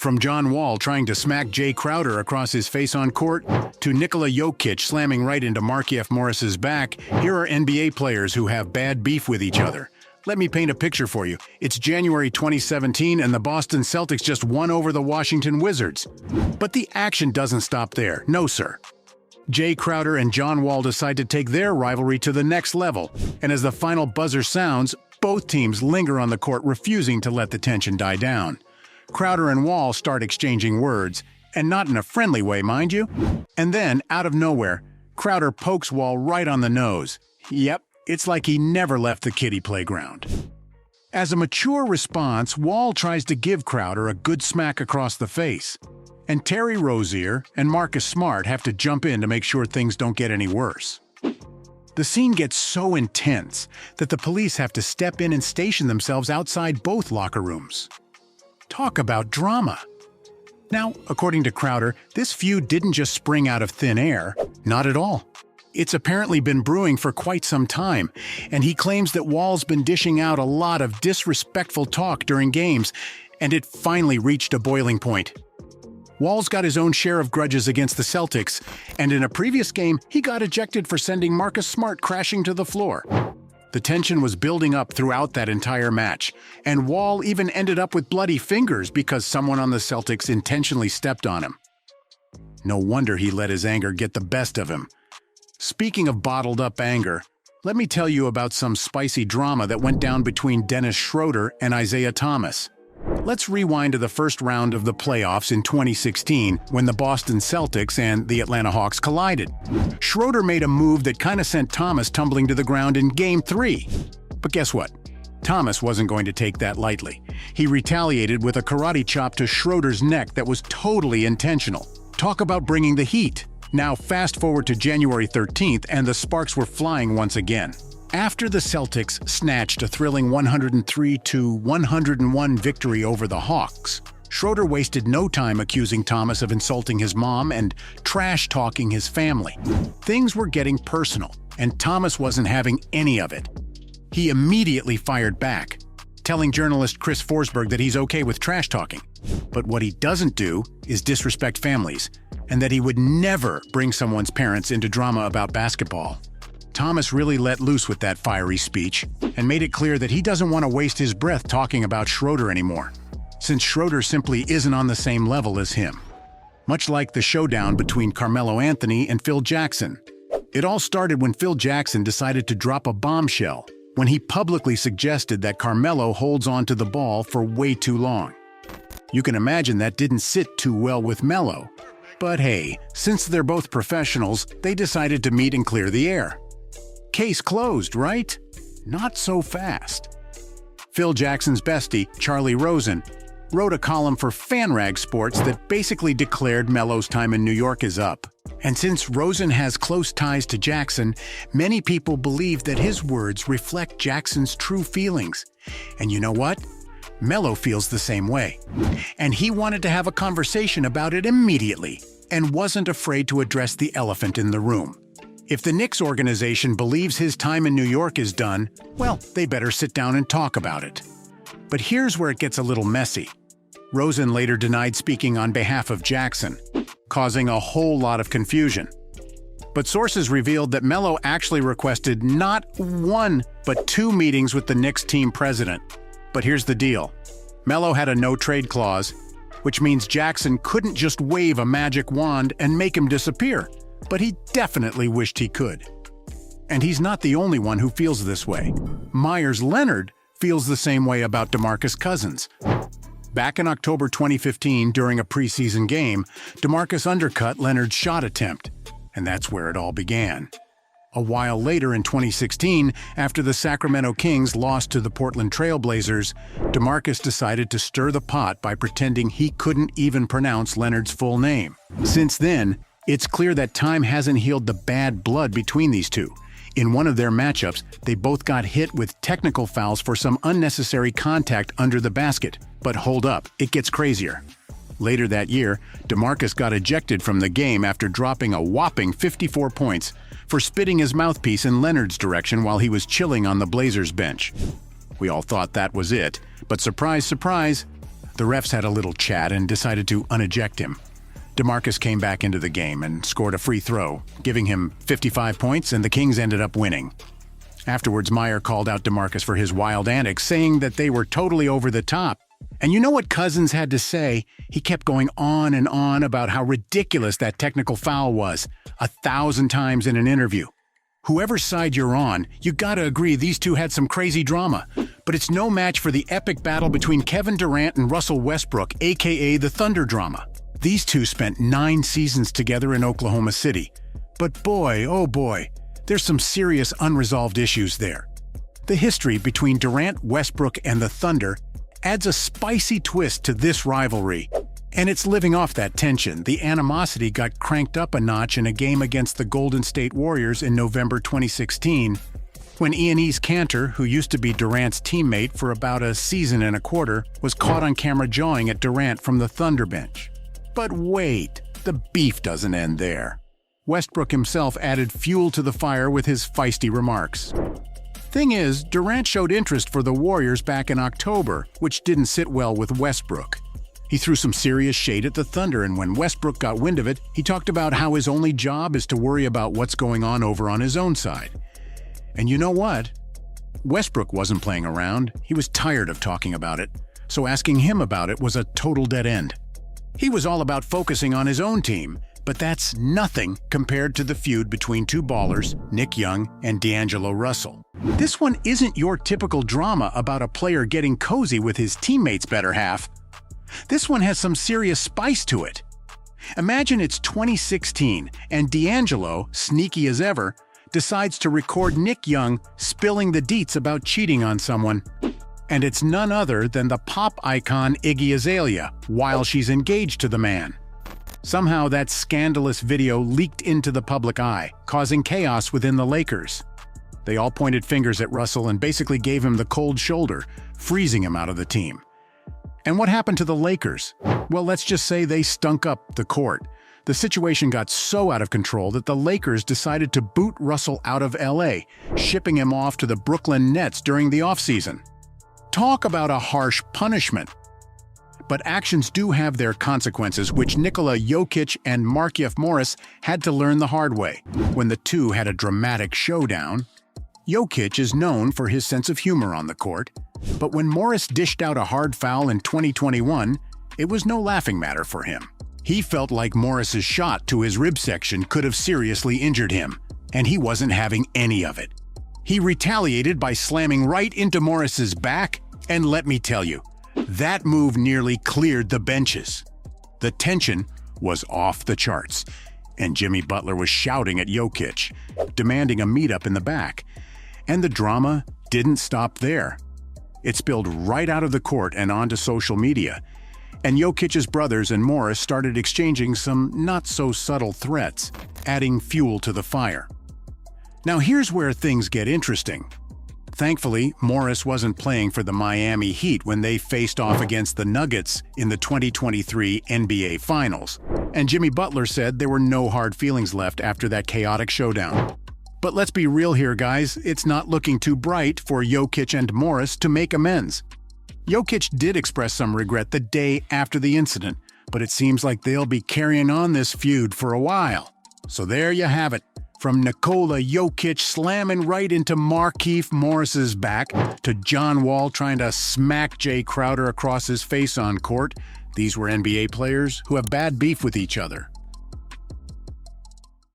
From John Wall trying to smack Jay Crowder across his face on court, to Nikola Jokic slamming right into Markieff Morris's back, here are NBA players who have bad beef with each other. Let me paint a picture for you. It's January 2017 and the Boston Celtics just won over the Washington Wizards. But the action doesn't stop there. No, sir. Jay Crowder and John Wall decide to take their rivalry to the next level, and as the final buzzer sounds, both teams linger on the court, refusing to let the tension die down. Crowder and Wall start exchanging words, and not in a friendly way, mind you. And then, out of nowhere, Crowder pokes Wall right on the nose. Yep, it's like he never left the kiddie playground. As a mature response, Wall tries to give Crowder a good smack across the face. And Terry Rozier and Marcus Smart have to jump in to make sure things don't get any worse. The scene gets so intense that the police have to step in and station themselves outside both locker rooms. Talk about drama. Now, according to Crowder, this feud didn't just spring out of thin air. Not at all. It's apparently been brewing for quite some time, and he claims that Wall's been dishing out a lot of disrespectful talk during games, and it finally reached a boiling point. Wall's got his own share of grudges against the Celtics, and in a previous game, he got ejected for sending Marcus Smart crashing to the floor. The tension was building up throughout that entire match, and Wall even ended up with bloody fingers because someone on the Celtics intentionally stepped on him. No wonder he let his anger get the best of him. Speaking of bottled-up anger, let me tell you about some spicy drama that went down between Dennis Schroeder and Isaiah Thomas. Let's rewind to the first round of the playoffs in 2016 when the Boston Celtics and the Atlanta Hawks collided. Schroeder made a move that kind of sent Thomas tumbling to the ground in Game 3. But guess what? Thomas wasn't going to take that lightly. He retaliated with a karate chop to Schroeder's neck that was totally intentional. Talk about bringing the heat. Now fast forward to January 13th and the sparks were flying once again. After the Celtics snatched a thrilling 103-101 victory over the Hawks, Schroeder wasted no time accusing Thomas of insulting his mom and trash-talking his family. Things were getting personal, and Thomas wasn't having any of it. He immediately fired back, telling journalist Chris Forsberg that he's okay with trash-talking. But what he doesn't do is disrespect families, and that he would never bring someone's parents into drama about basketball. Thomas really let loose with that fiery speech and made it clear that he doesn't want to waste his breath talking about Schroeder anymore, since Schroeder simply isn't on the same level as him. Much like the showdown between Carmelo Anthony and Phil Jackson. It all started when Phil Jackson decided to drop a bombshell when he publicly suggested that Carmelo holds on to the ball for way too long. You can imagine that didn't sit too well with Melo. But hey, since they're both professionals, they decided to meet and clear the air. Case closed, right? Not so fast. Phil Jackson's bestie, Charlie Rosen, wrote a column for FanRag Sports that basically declared Melo's time in New York is up. And since Rosen has close ties to Jackson, many people believe that his words reflect Jackson's true feelings. And you know what? Melo feels the same way. And he wanted to have a conversation about it immediately, and wasn't afraid to address the elephant in the room. If the Knicks organization believes his time in New York is done, well, they better sit down and talk about it. But here's where it gets a little messy. Rosen later denied speaking on behalf of Jackson, causing a whole lot of confusion. But sources revealed that Melo actually requested not one, but 2 meetings with the Knicks team president. But here's the deal. Melo had a no-trade clause, which means Jackson couldn't just wave a magic wand and make him disappear. But he definitely wished he could. And he's not the only one who feels this way. Myers Leonard feels the same way about DeMarcus Cousins. Back in October 2015, during a preseason game, DeMarcus undercut Leonard's shot attempt, and that's where it all began. A while later in 2016, after the Sacramento Kings lost to the Portland Trail Blazers, DeMarcus decided to stir the pot by pretending he couldn't even pronounce Leonard's full name. Since then, it's clear that time hasn't healed the bad blood between these two. In one of their matchups, they both got hit with technical fouls for some unnecessary contact under the basket. But hold up, it gets crazier. Later that year, DeMarcus got ejected from the game after dropping a whopping 54 points for spitting his mouthpiece in Leonard's direction while he was chilling on the Blazers bench. We all thought that was it, but surprise, surprise, The refs had a little chat and decided to uneject him. DeMarcus came back into the game and scored a free throw, giving him 55 points, and the Kings ended up winning. Afterwards, Meyer called out DeMarcus for his wild antics, saying that they were totally over the top. And you know what Cousins had to say? He kept going on and on about how ridiculous that technical foul was, 1,000 times in an interview. Whoever side you're on, you gotta agree these two had some crazy drama. But it's no match for the epic battle between Kevin Durant and Russell Westbrook, aka the Thunder drama. These two spent 9 seasons together in Oklahoma City. But boy, oh boy, there's some serious unresolved issues there. The history between Durant, Westbrook, and the Thunder adds a spicy twist to this rivalry. And it's living off that tension. The animosity got cranked up a notch in a game against the Golden State Warriors in November 2016, when Enes Kanter, who used to be Durant's teammate for about a season and a quarter, was caught on camera jawing at Durant from the Thunder bench. But wait, the beef doesn't end there. Westbrook himself added fuel to the fire with his feisty remarks. Thing is, Durant showed interest for the Warriors back in October, which didn't sit well with Westbrook. He threw some serious shade at the Thunder, and when Westbrook got wind of it, he talked about how his only job is to worry about what's going on over on his own side. And you know what? Westbrook wasn't playing around. He was tired of talking about it, so asking him about it was a total dead end. He was all about focusing on his own team, but that's nothing compared to the feud between two ballers, Nick Young and D'Angelo Russell. This one isn't your typical drama about a player getting cozy with his teammate's better half. This one has some serious spice to it. Imagine it's 2016 and D'Angelo, sneaky as ever, decides to record Nick Young spilling the deets about cheating on someone. And it's none other than the pop icon Iggy Azalea, while she's engaged to the man. Somehow that scandalous video leaked into the public eye, causing chaos within the Lakers. They all pointed fingers at Russell and basically gave him the cold shoulder, freezing him out of the team. And what happened to the Lakers? Well, let's just say they stunk up the court. The situation got so out of control that the Lakers decided to boot Russell out of LA, shipping him off to the Brooklyn Nets during the offseason. Talk about a harsh punishment. But actions do have their consequences, which Nikola Jokic and Markieff Morris had to learn the hard way when the two had a dramatic showdown. Jokic is known for his sense of humor on the court, but when Morris dished out a hard foul in 2021, it was no laughing matter for him. He felt like Morris's shot to his rib section could have seriously injured him, and he wasn't having any of it. He retaliated by slamming right into Morris's back, and let me tell you, that move nearly cleared the benches. The tension was off the charts, and Jimmy Butler was shouting at Jokic, demanding a meetup in the back. And the drama didn't stop there. It spilled right out of the court and onto social media, and Jokic's brothers and Morris started exchanging some not-so-subtle threats, adding fuel to the fire. Now here's where things get interesting. Thankfully, Morris wasn't playing for the Miami Heat when they faced off against the Nuggets in the 2023 NBA Finals, and Jimmy Butler said there were no hard feelings left after that chaotic showdown. But let's be real here, guys, it's not looking too bright for Jokic and Morris to make amends. Jokic did express some regret the day after the incident, but it seems like they'll be carrying on this feud for a while. So there you have it. From Nikola Jokic slamming right into Markieff Morris's back to John Wall trying to smack Jay Crowder across his face on court, these were NBA players who have bad beef with each other.